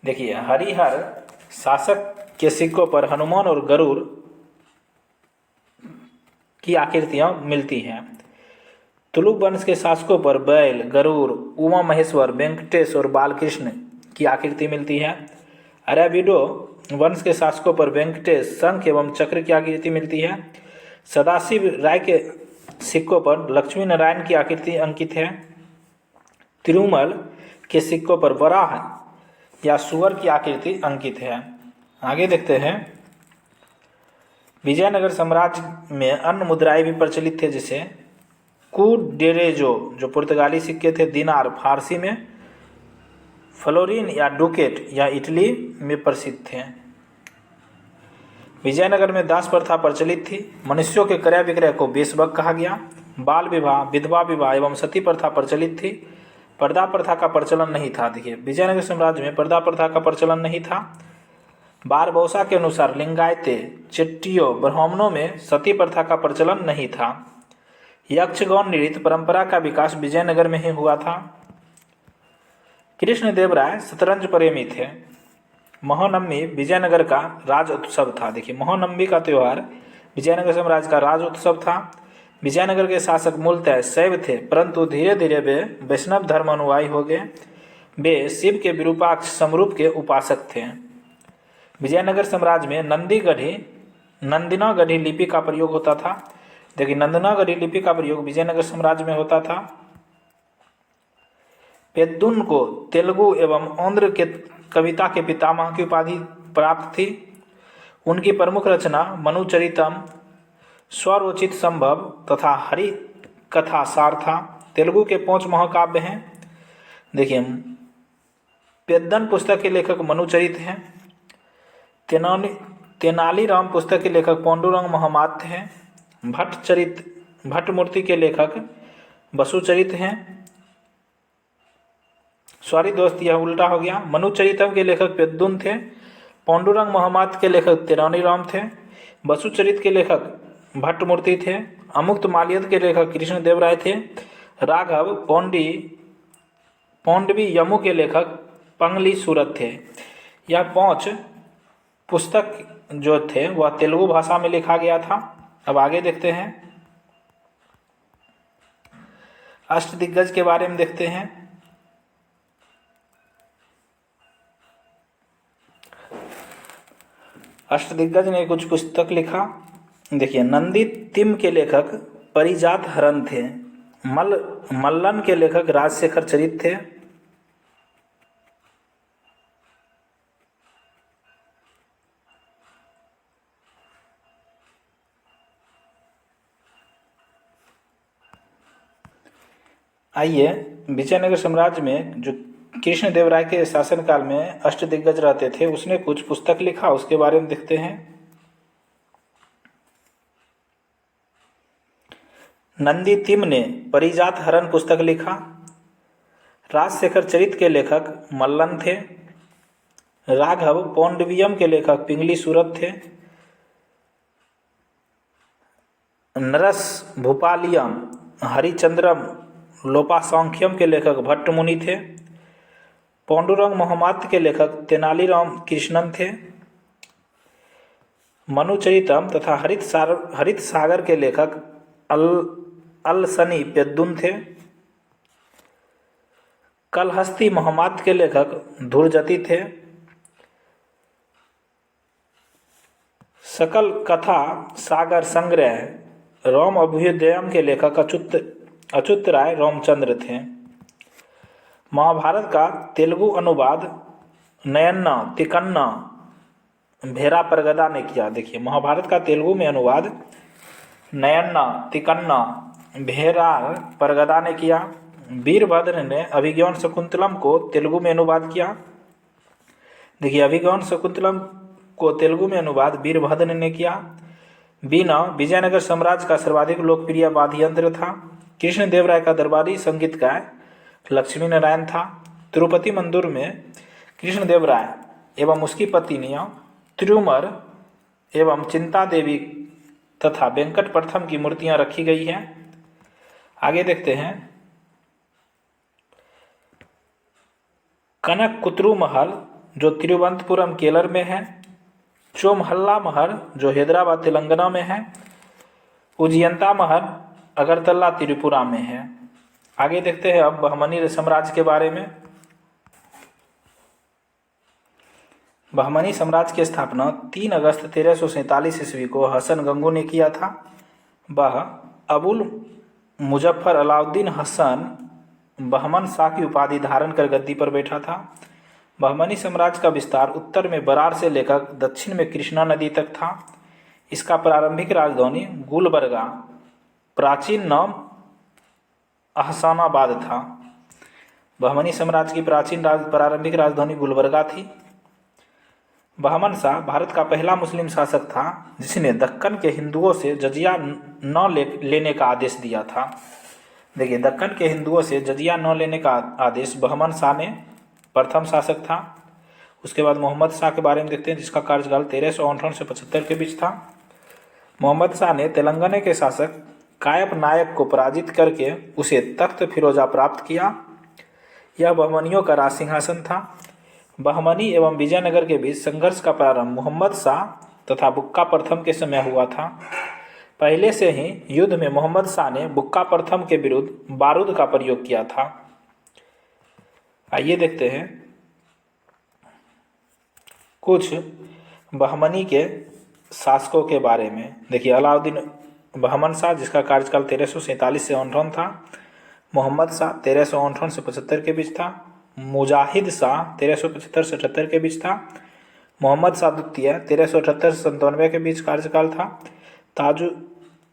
देखिए हरिहर शासक के सिक्कों पर हनुमान और गरुड़ की आकृतियां मिलती हैं। तुलुक वंश के शासकों पर बैल, गरुड़, उमा महेश्वर, वेंकटेश और बालकृष्ण की आकृति मिलती है। अरबिडो वंश के शासकों पर वेंकटेश, शंख एवं चक्र की आकृति मिलती है। सदाशिव राय के सिक्कों पर लक्ष्मी नारायण की आकृति अंकित है। तिरुमल के सिक्कों पर वराह या सुअर की आकृति अंकित है। आगे देखते हैं। विजयनगर साम्राज्य में अन्य मुद्राएं भी प्रचलित थे, जैसे कुडेरेजो जो पुर्तगाली सिक्के थे, दिनार फारसी में, फ्लोरिन या डुकेट या इटली में प्रसिद्ध थे। विजयनगर में दास प्रथा प्रचलित थी। मनुष्यों के क्रय विक्रय को बेशबक कहा गया। बाल विवाह, विधवा विवाह एवं सती प्रथा प्रचलित थी। पर्दा प्रथा का प्रचलन नहीं था। देखिए विजयनगर साम्राज्य में पर्दा प्रथा का प्रचलन नहीं था। बारबौसा के अनुसार लिंगायते, चेट्टियों, ब्राह्मणों में सती प्रथा का प्रचलन नहीं था। यक्षगौन नृत्य परंपरा का विकास विजयनगर में ही हुआ था। कृष्णदेव राय शतरंज प्रेमी थे। महानवमी विजयनगर का राज उत्सव था। देखिए महानवमी का त्यौहार विजयनगर साम्राज्य का राज उत्सव था। विजयनगर के शासक मूलतः शैव थे, परंतु धीरे धीरे वे वैष्णव धर्म अनुयायी हो गए। वे शिव के विरूपाक्ष समरूप के उपासक थे। विजयनगर साम्राज्य में नंदिनागढ़ी लिपि का प्रयोग होता था। देखिए नंदिनागढ़ी लिपि का प्रयोग विजयनगर साम्राज्य में होता था। पेद्दुन को तेलुगु एवं आंध्र के कविता के पितामह की उपाधि प्राप्त थी। उनकी प्रमुख रचना मनुचरितम, स्वरोचित संभव तथा हरि कथा सार था। तेलुगु के 5 महाकाव्य हैं। देखिए पेद्दन पुस्तक के लेखक मनुचरित हैं। तेनालीराम पुस्तक के लेखक पांडुरंग महामात्य हैं। भट्टमूर्ति के लेखक बसुचरित हैं। सॉरी दोस्त यह उल्टा हो गया। मनुचरितम के लेखक पेद्दुन थे। पांडुरंग महामात्य के लेखक तेनालीराम थे। बसुचरित के लेखक भट्टमूर्ति थे। अमुक्त माल्यद के लेखक कृष्णदेव राय थे। राघव पौंडवी यमु के लेखक पंगली सूरत थे। यह 5 पुस्तक जो थे वह तेलुगु भाषा में लिखा गया था। अब आगे देखते हैं। अष्टदिग्गज के बारे में देखते हैं। अष्टदिग्गज ने कुछ पुस्तक लिखा। देखिए नंदी तिम के लेखक परिजात हरण थे। मल्लन के लेखक राजशेखर चरित थे। आइए, विजयनगर साम्राज्य में जो कृष्णदेवराय के शासनकाल में अष्टदिग्गज रहते थे, उसने कुछ पुस्तक लिखा, उसके बारे में देखते हैं। नंदी तिम ने परिजात हरण पुस्तक लिखा। राजशेखर चरित के लेखक मल्लन थे। राघव पौंडवियम के लेखक पिंगली सूरत थे। नरस भूपालियम हरिचंद्रम लोपासंख्यम के लेखक भट्टमुनि थे। पांडुरंग मोहम्मद के लेखक तेनालीराम कृष्णन थे। मनुचरितम तथा हरित सागर के लेखक अलसनी पेद्दुन थे। कलहस्ती मोहम्मद के लेखक धुरजती थे। सकल कथा सागर संग्रह राम अभ्युदयम के लेखक अच्युत राय रामचंद्र थे। महाभारत का तेलुगु अनुवाद नयन्ना तिकन्ना भेरा परगदा ने किया। देखिए, महाभारत का तेलुगु में अनुवाद नयन्ना तिकन्ना भेरा परगदा ने किया। वीरभद्र ने अभिज्ञान शकुंतलम को तेलुगु में अनुवाद किया। देखिए, अभिज्ञान शकुंतलम को तेलुगु में अनुवाद वीरभद्र ने किया। बीना विजयनगर साम्राज्य का सर्वाधिक लोकप्रिय वाद्य यंत्र था। कृष्णदेवराय का दरबारी संगीतकार लक्ष्मी नारायण था। तिरुपति मंदिर में कृष्णदेवराय एवं उसकी पत्नियां तिरुमर एवं चिंता देवी तथा वेंकट प्रथम की मूर्तियां रखी गई हैं। आगे देखते हैं। कनक कुतरू महल जो तिरुवनंतपुरम केरल में है। चोमहल्ला महल जो हैदराबाद तेलंगाना में है। उजियंता महल अगरतला त्रिपुरा में है। आगे देखते हैं अब बहमनी साम्राज्य के बारे में। बहमनी साम्राज्य की स्थापना 3 अगस्त 1347 ईस्वी को हसन गंगू ने किया था। वह अबुल मुजफ्फर अलाउद्दीन हसन बहमन शाह की उपाधि धारण कर गद्दी पर बैठा था। बहमनी साम्राज्य का विस्तार उत्तर में बरार से लेकर दक्षिण में कृष्णा नदी तक था। इसका प्रारंभिक राजधानी गुलबर्गा, प्राचीन नाम अहसानाबाद था। बहमनी साम्राज्य की प्रारंभिक राजधानी गुलबर्गा थी। बहमन शाह भारत का पहला मुस्लिम शासक था जिसने दक्कन के हिंदुओं से जजिया न लेने का आदेश दिया था। देखिए, दक्कन के हिंदुओं से जजिया न लेने का आदेश बहमन शाह ने प्रथम शासक था। उसके बाद मोहम्मद शाह के बारे में देखते हैं, जिसका कार्यकाल 1358 से 75 के बीच था। मोहम्मद शाह ने तेलंगाना के शासक कायप नायक को पराजित करके उसे तख्त फिरोजा प्राप्त किया। यह बहमनियों का राज सिंहासन था। बहमनी एवं विजयनगर के बीच संघर्ष का प्रारंभ मोहम्मद शाह तथा बुक्का प्रथम के समय हुआ था। पहले से ही युद्ध में मोहम्मद शाह ने बुक्का प्रथम के विरुद्ध बारूद का प्रयोग किया था। आइए देखते हैं कुछ बहमनी के शासकों के बारे में। देखिए, अलाउद्दीन बहमन शाह जिसका कार्यकाल 1347 से 58 था। मोहम्मद शाह 1358 से 75 के बीच था। मुजाहिद शाह 1375 से 78 के बीच था। मोहम्मद शाह द्वितीय 1378 से 97 के बीच कार्यकाल था।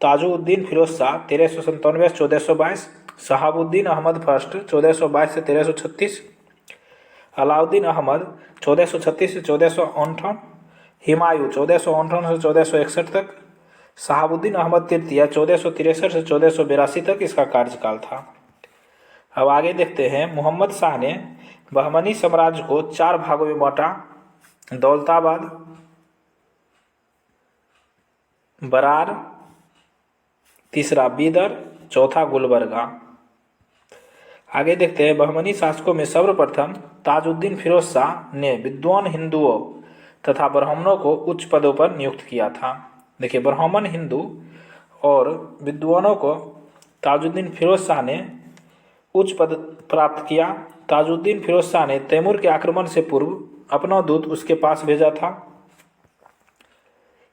ताजुद्दीन फिरोज शाह 1397 से 1422। शहाबुद्दीन अहमद फर्स्ट 1422 से 1336। अलाउद्दीन अहमद 1436 से 1458। हुमायूं 1458 से 1461 तक। शहाबुद्दीन अहमद तृतीय 1463 से 1482 तक इसका कार्यकाल था। अब आगे देखते हैं। मोहम्मद शाह ने बहमनी साम्राज्य को 4 भागों में बांटा। दौलताबाद, बरार, तीसरा बीदर, चौथा गुलबर्गा। आगे देखते हैं। बहमनी शासकों में सर्वप्रथम ताजुद्दीन फिरोज शाह ने विद्वान हिंदुओं तथा ब्राह्मणों को उच्च पदों पर नियुक्त किया था। देखिए, ब्राह्मण हिंदू और विद्वानों को ताजुद्दीन फिरोज शाह ने उच्च पद प्राप्त किया। ताजुद्दीन फिरोज शाह ने तैमूर के आक्रमण से पूर्व अपना दूत उसके पास भेजा था।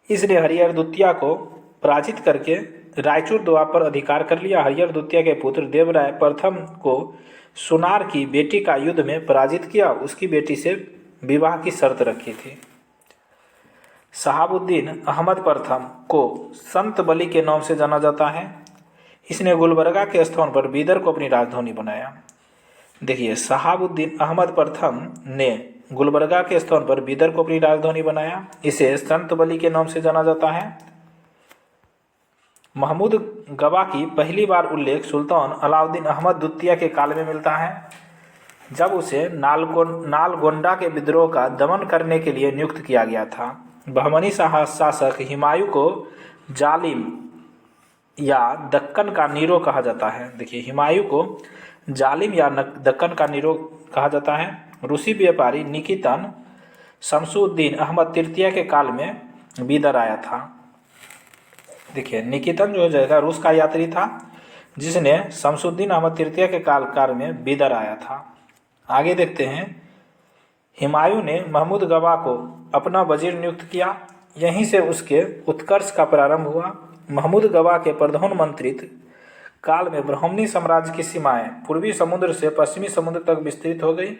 इसने हरिहर द्वितीय को पराजित करके रायचूर द्वार पर अधिकार कर लिया। हरिहर द्वितीय के पुत्र देवराय प्रथम को सुनार की बेटी का युद्ध में पराजित किया। उसकी बेटी से विवाह की शर्त रखी थी। शहाबुद्दीन अहमद प्रथम को संत बली के नाम से जाना जाता है। इसने गुलबर्गा के स्थान पर बीदर को अपनी राजधानी बनाया। देखिए, शहाबुद्दीन अहमद प्रथम ने गुलबर्गा के स्थान पर बीदर को अपनी राजधानी बनाया। इसे संत बली के नाम से जाना जाता है। महमूद गवा की पहली बार उल्लेख सुल्तान अलाउद्दीन अहमद द्वितीय के काल में मिलता है, जब उसे नालगोंडा के विद्रोह का दमन करने के लिए नियुक्त किया गया था। बहमनी शासक हुमायूं को जालिम या दक्कन का नीरो कहा जाता है। देखिए, हुमायूं को जालिम या दक्कन का नीरो कहा जाता है। रूसी व्यापारी निकितन शमसुद्दीन अहमद तृतीय के काल में बीदर आया था। देखिए, निकितन जो जगह रूस का यात्री था, जिसने शमसुद्दीन अहमद तृतीय के काल में बीदर आया था। आगे देखते हैं, हुमायूं ने महमूद गवा को अपना वजीर नियुक्त किया। यहीं से उसके उत्कर्ष का प्रारंभ हुआ। महमूद गवा के प्रधानमंत्रित्व काल में ब्राह्मणी साम्राज्य की सीमाएं पूर्वी समुद्र से पश्चिमी समुद्र तक विस्तृत हो गई।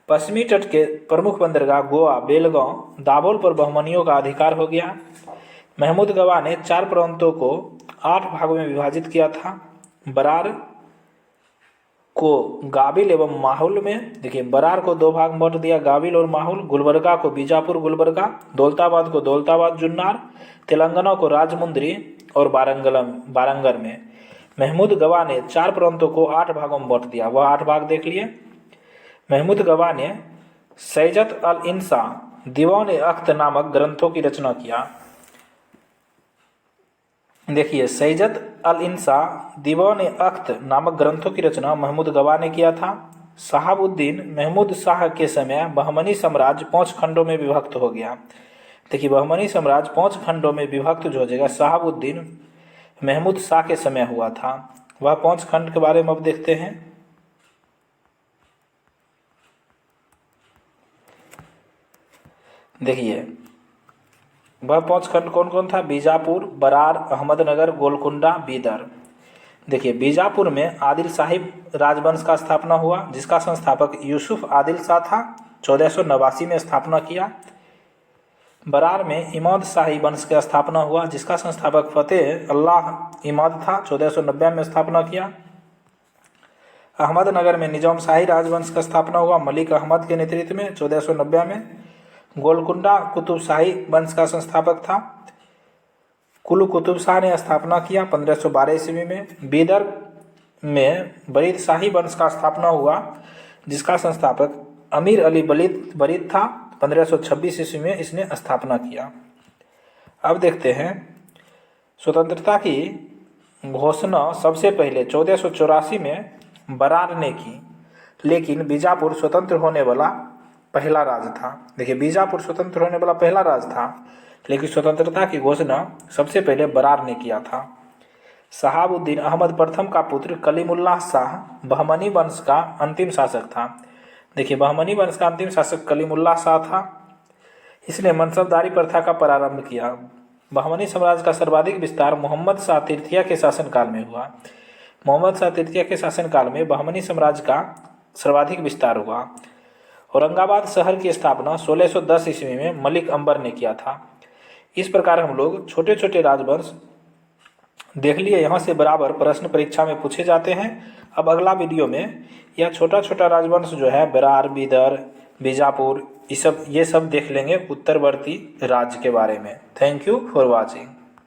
पश्चिमी तट के प्रमुख बंदरगाह गोवा, बेलगांव, दाभोल पर बहमनियों का अधिकार हो गया। महमूद गवा ने 4 प्रांतों को 8 भागों में विभाजित किया था। बरार को गाबिल एवं माहुल में, देखिए, बरार को 2 भाग बांट दिया, गाबिल और माहुल। गुलबर्गा को बीजापुर गुलबर्गा, दौलताबाद को दौलताबाद जुन्नार, तेलंगाना को राजमुंद्री और वारंगल में। महमूद गवा ने 4 प्रांतों को 8 भागों में बांट दिया। वह 8 भाग देख लिए। महमूद गवा ने सैजत अल इंसा दीवान अख्त नामक ग्रंथों की रचना किया। देखिए, सैजत अल इंसा दीवान अख्त नामक ग्रंथों की रचना महमूद गवा ने किया था। शहाबुद्दीन महमूद शाह के समय बहमनी साम्राज्य 5 खंडों में विभक्त हो गया। देखिए, बहमनी साम्राज्य 5 खंडों में विभक्त जो हो जाएगा शहाबुद्दीन महमूद शाह के समय हुआ था। वह 5 खंड के बारे में अब देखते हैं। देखिए, वह 5 खंड कौन कौन था? बीजापुर, बरार, अहमदनगर, गोलकुंडा, बीदर। देखिए, बीजापुर में आदिल शाही राजवंश का स्थापना हुआ, जिसका संस्थापक यूसुफ आदिल शाह था। 1489 में स्थापना किया। बरार में इमाद शाही वंश का स्थापना हुआ, जिसका संस्थापक फतेह अल्लाह इमाद था। 1490 में स्थापना किया। अहमदनगर में निजाम शाही राजवंश का स्थापना हुआ मलिक अहमद के नेतृत्व में 1490 में। गोलकुंडा कुतुब शाही वंश का संस्थापक था। कुलू कुतुब शाह ने स्थापना किया 1512 ईस्वी में। बीदर में बरीद शाही वंश का स्थापना हुआ, जिसका संस्थापक अमीर अली बरीद था। 1526 ईस्वी में इसने स्थापना किया। अब देखते हैं, स्वतंत्रता की घोषणा सबसे पहले 1484 में बरार ने की, लेकिन बीजापुर स्वतंत्र होने वाला पहला राज्य था। देखिए, बीजापुर स्वतंत्र होने वाला पहला राज्य था, लेकिन स्वतंत्रता की घोषणा सबसे पहले बरार ने किया था। शहाबुद्दीन अहमद प्रथम का पुत्र कलीमुल्लाह शाह बहमनी वंश का अंतिम शासक था। देखिए, बहमनी वंश का अंतिम शासक कलीमुल्लाह शाह था। इसने मनसबदारी प्रथा का प्रारंभ किया। बहमनी साम्राज्य का सर्वाधिक विस्तार मोहम्मद शाह तृतीय के शासनकाल में हुआ। मोहम्मद शाह तृतीय के शासनकाल में बहमनी साम्राज्य का सर्वाधिक विस्तार हुआ। औरंगाबाद शहर की स्थापना 1610 ईस्वी में मलिक अंबर ने किया था। इस प्रकार हम लोग छोटे छोटे राजवंश देख लिए। यहाँ से बराबर प्रश्न परीक्षा में पूछे जाते हैं। अब अगला वीडियो में यह छोटा छोटा राजवंश जो है बरार, बीदर, बीजापुर, ये सब देख लेंगे उत्तरवर्ती राज्य के बारे में। Thank you for watching.